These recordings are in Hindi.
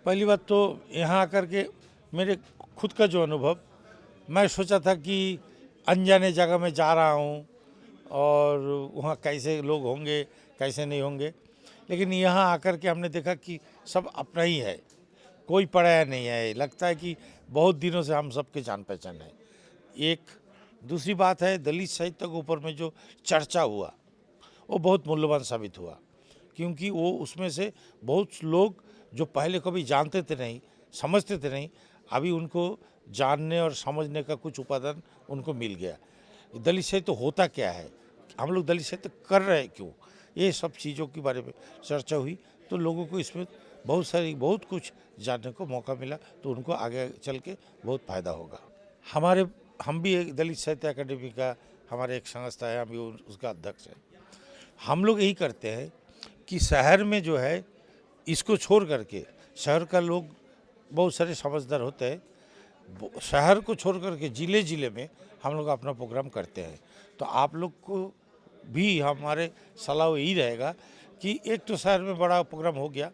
पहली बात तो यहाँ आकर के मेरे खुद का जो अनुभव, मैं सोचा था कि अनजाने जगह में जा रहा हूँ और वहाँ कैसे लोग होंगे कैसे नहीं होंगे, लेकिन यहाँ आकर के हमने देखा कि सब अपना ही है, कोई पराया नहीं है। लगता है कि बहुत दिनों से हम सबके जान पहचान है। एक दूसरी बात है, दलित साहित्य के ऊपर में जो चर्चा हुआ वो बहुत मूल्यवान साबित हुआ, क्योंकि वो उसमें से बहुत लोग जो पहले कभी जानते थे नहीं, समझते थे नहीं, अभी उनको जानने और समझने का कुछ उपादान उनको मिल गया। दलित साहित्य होता क्या है, हम लोग दलित साहित्य कर रहे हैं क्यों, ये सब चीज़ों के बारे में चर्चा हुई, तो लोगों को इसमें बहुत कुछ जानने को मौका मिला, तो उनको आगे चल के बहुत फ़ायदा होगा। हम भी एक दलित साहित्य अकादमी का हमारे एक संस्था है, हम भी उसका अध्यक्ष है। हम लोग यही करते हैं कि शहर में जो है इसको छोड़ करके, शहर का लोग बहुत सारे समझदार होते हैं, शहर को छोड़ करके ज़िले ज़िले में हम लोग अपना प्रोग्राम करते हैं। तो आप लोग को भी हमारे सलाह यही रहेगा कि एक तो शहर में बड़ा प्रोग्राम हो गया,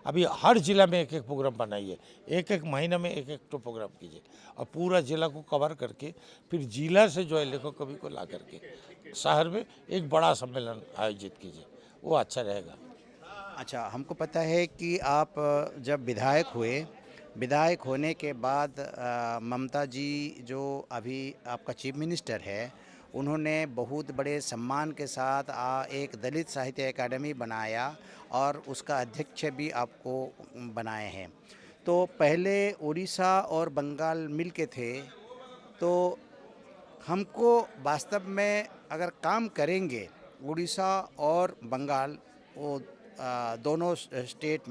अभी हर जिला में एक एक प्रोग्राम बनाइए, एक एक महीना में एक एक तो प्रोग्राम कीजिए और पूरा जिला को कवर करके फिर जिला से जो है लेखक कवि को ला करके शहर में एक बड़ा सम्मेलन आयोजित कीजिए, वो अच्छा रहेगा। अच्छा, हमको पता है कि आप जब विधायक हुए, विधायक होने के बाद ममता जी जो अभी आपका चीफ मिनिस्टर है, उन्होंने बहुत बड़े सम्मान के साथ एक दलित साहित्य अकादमी बनाया और उसका अध्यक्ष भी आपको बनाए हैं। तो पहले उड़ीसा और बंगाल मिल के थे, तो हमको वास्तव में अगर काम करेंगे उड़ीसा और बंगाल, वो दोनों स्टेट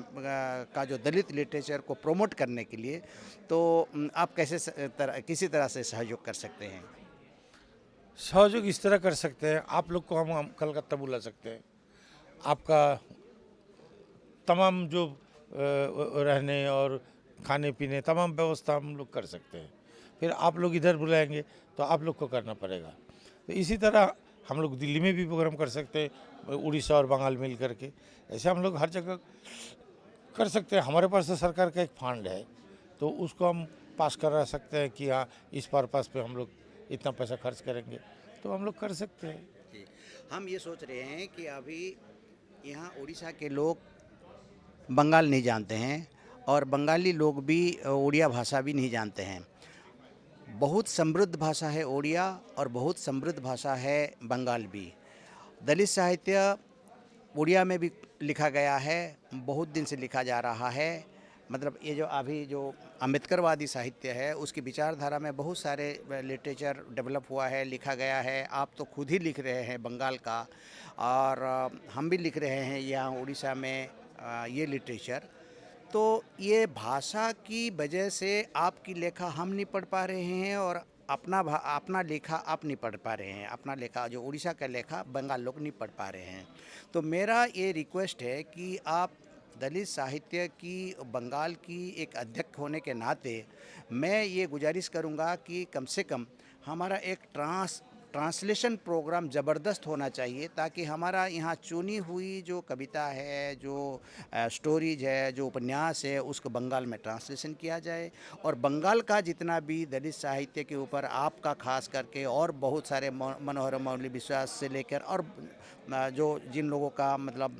का जो दलित लिटरेचर को प्रमोट करने के लिए, तो आप किसी तरह से सहयोग कर सकते हैं? सहयोग इस तरह कर सकते हैं, आप लोग को हम कलकत्ता बुला सकते हैं, आपका तमाम जो रहने और खाने पीने तमाम व्यवस्था हम लोग कर सकते हैं। फिर आप लोग इधर बुलाएंगे तो आप लोग को करना पड़ेगा। तो इसी तरह हम लोग दिल्ली में भी प्रोग्राम कर सकते हैं, उड़ीसा और बंगाल मिल करके, ऐसे हम लोग हर जगह कर सकते हैं। हमारे पास तो सरकार का एक फंड है, तो उसको हम पास करा सकते हैं कि हाँ इस पर्पस पे हम लोग इतना पैसा खर्च करेंगे, तो हम लोग कर सकते हैं। जी। हम ये सोच रहे हैं कि अभी यहाँ उड़ीसा के लोग बंगाल नहीं जानते हैं और बंगाली लोग भी उड़िया भाषा भी नहीं जानते हैं। बहुत समृद्ध भाषा है उड़िया और बहुत समृद्ध भाषा है बंगाल भी। दलित साहित्य उड़िया में भी लिखा गया है, बहुत दिन से लिखा जा रहा है। मतलब ये जो अभी जो अम्बेडकरवादी साहित्य है, उसकी विचारधारा में बहुत सारे लिटरेचर डेवलप हुआ है, लिखा गया है। आप तो खुद ही लिख रहे हैं बंगाल का, और हम भी लिख रहे हैं यहाँ उड़ीसा में ये लिटरेचर। तो ये भाषा की वजह से आपकी लेखा हम नहीं पढ़ पा रहे हैं और अपना लेखा आप नहीं पढ़ पा रहे हैं। अपना लेखा जो उड़ीसा का लेखा बंगाल लोग नहीं पढ़ पा रहे हैं। तो मेरा ये रिक्वेस्ट है कि आप दलित साहित्य की बंगाल की एक अध्यक्ष होने के नाते मैं ये गुजारिश करूँगा कि कम से कम हमारा एक ट्रांसलेशन प्रोग्राम ज़बरदस्त होना चाहिए, ताकि हमारा यहाँ चुनी हुई जो कविता है, जो स्टोरीज है, जो उपन्यास है, उसको बंगाल में ट्रांसलेशन किया जाए। और बंगाल का जितना भी दलित साहित्य के ऊपर आपका खास करके और बहुत सारे मनोहर मौली विश्वास से लेकर और जो जिन लोगों का मतलब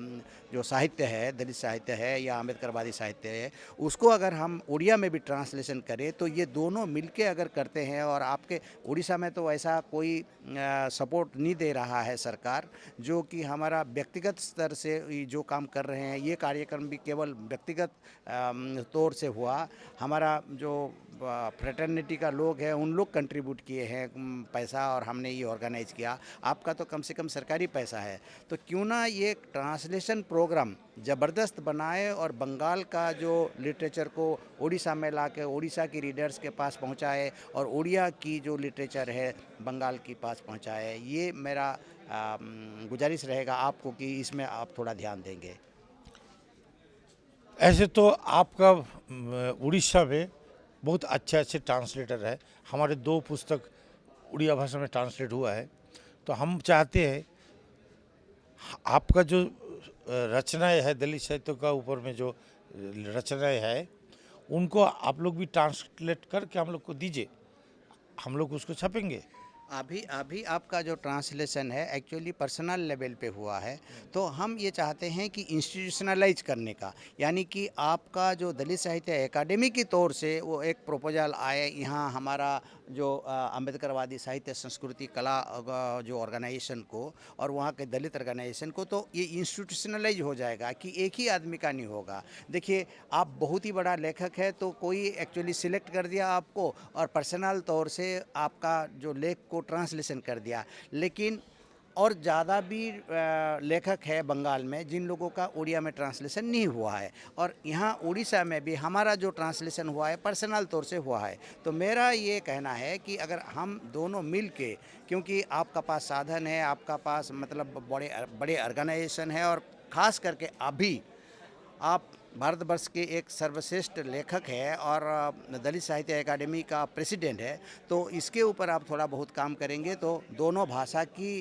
जो साहित्य है, दलित साहित्य है या अम्बेडकरवादी साहित्य है, उसको अगर हम उड़िया में भी ट्रांसलेशन करें, तो ये दोनों मिलके अगर करते हैं, और आपके उड़ीसा में तो ऐसा कोई सपोर्ट नहीं दे रहा है सरकार, जो कि हमारा व्यक्तिगत स्तर से जो काम कर रहे हैं, ये कार्यक्रम भी केवल व्यक्तिगत तौर से हुआ। हमारा जो फ्रेटर्निटी का लोग हैं, उन लोग कंट्रीब्यूट किए हैं पैसा, और हमने ये ऑर्गेनाइज़ किया। आपका तो कम से कम सरकारी पैसा है। तो क्यों ना ये ट्रांसलेशन प्रोग्राम ज़बरदस्त बनाए और बंगाल का जो लिटरेचर को उड़ीसा में ला के उड़ीसा की रीडर्स के पास पहुंचाए और उड़िया की जो लिटरेचर है बंगाल के पास पहुंचाए। ये मेरा गुजारिश रहेगा आपको कि इसमें आप थोड़ा ध्यान देंगे। ऐसे तो आपका उड़ीसा में बहुत अच्छे अच्छे ट्रांसलेटर है, हमारे 2 पुस्तक उड़िया भाषा में ट्रांसलेट हुआ है। तो हम चाहते हैं आपका जो रचनाएं है दलित साहित्य का ऊपर में जो रचनाएं है, उनको आप लोग भी ट्रांसलेट करके हम लोग को दीजिए, हम लोग उसको छापेंगे। अभी आपका जो ट्रांसलेशन है एक्चुअली पर्सनल लेवल पे हुआ है, तो हम ये चाहते हैं कि इंस्टीट्यूशनलाइज करने का, यानी कि आपका जो दलित साहित्य अकादमी की तौर से वो एक प्रपोजल आए यहाँ हमारा जो अम्बेडकरवादी साहित्य संस्कृति कला जो ऑर्गेनाइजेशन को और वहाँ के दलित ऑर्गेनाइजेशन को, तो ये इंस्टीट्यूशनलाइज हो जाएगा कि एक ही आदमी का नहीं होगा। देखिए आप बहुत ही बड़ा लेखक है, तो कोई एक्चुअली सिलेक्ट कर दिया आपको और पर्सनल तौर से आपका जो लेख को ट्रांसलेशन कर दिया, लेकिन और ज़्यादा भी लेखक है बंगाल में जिन लोगों का उड़िया में ट्रांसलेशन नहीं हुआ है, और यहाँ उड़ीसा में भी हमारा जो ट्रांसलेशन हुआ है पर्सनल तौर से हुआ है। तो मेरा ये कहना है कि अगर हम दोनों मिल के, क्योंकि आपका पास साधन है, आपका पास मतलब बड़े बड़े ऑर्गेनाइजेशन है, और ख़ास करके अभी आप भारतवर्ष के एक सर्वश्रेष्ठ लेखक है और दलित साहित्य अकादमी का प्रेसिडेंट है, तो इसके ऊपर आप थोड़ा बहुत काम करेंगे तो दोनों भाषा की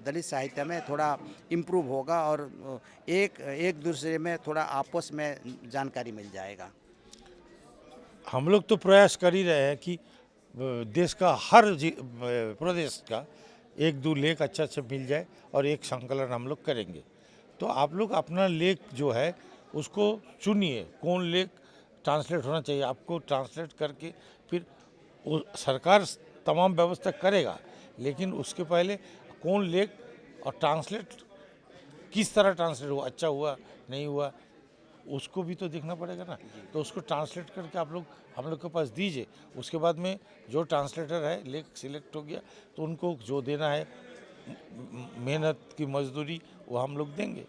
दलित साहित्य में थोड़ा इम्प्रूव होगा और एक दूसरे में थोड़ा आपस में जानकारी मिल जाएगा। हम लोग तो प्रयास कर ही रहे हैं कि देश का हर प्रदेश का एक दो लेख अच्छा अच्छा मिल जाए और एक संकलन हम लोग करेंगे। तो आप लोग अपना लेख जो है उसको चुनिए, कौन लेख ट्रांसलेट होना चाहिए, आपको ट्रांसलेट करके फिर वो सरकार तमाम व्यवस्था करेगा, लेकिन उसके पहले कौन लेख और ट्रांसलेट किस तरह ट्रांसलेट हुआ, अच्छा हुआ नहीं हुआ, उसको भी तो देखना पड़ेगा ना। तो उसको ट्रांसलेट करके आप लोग हम लोग के पास दीजिए। उसके बाद में जो ट्रांसलेटर है लेख सिलेक्ट हो गया तो उनको जो देना है मेहनत की मजदूरी वो हम लोग देंगे।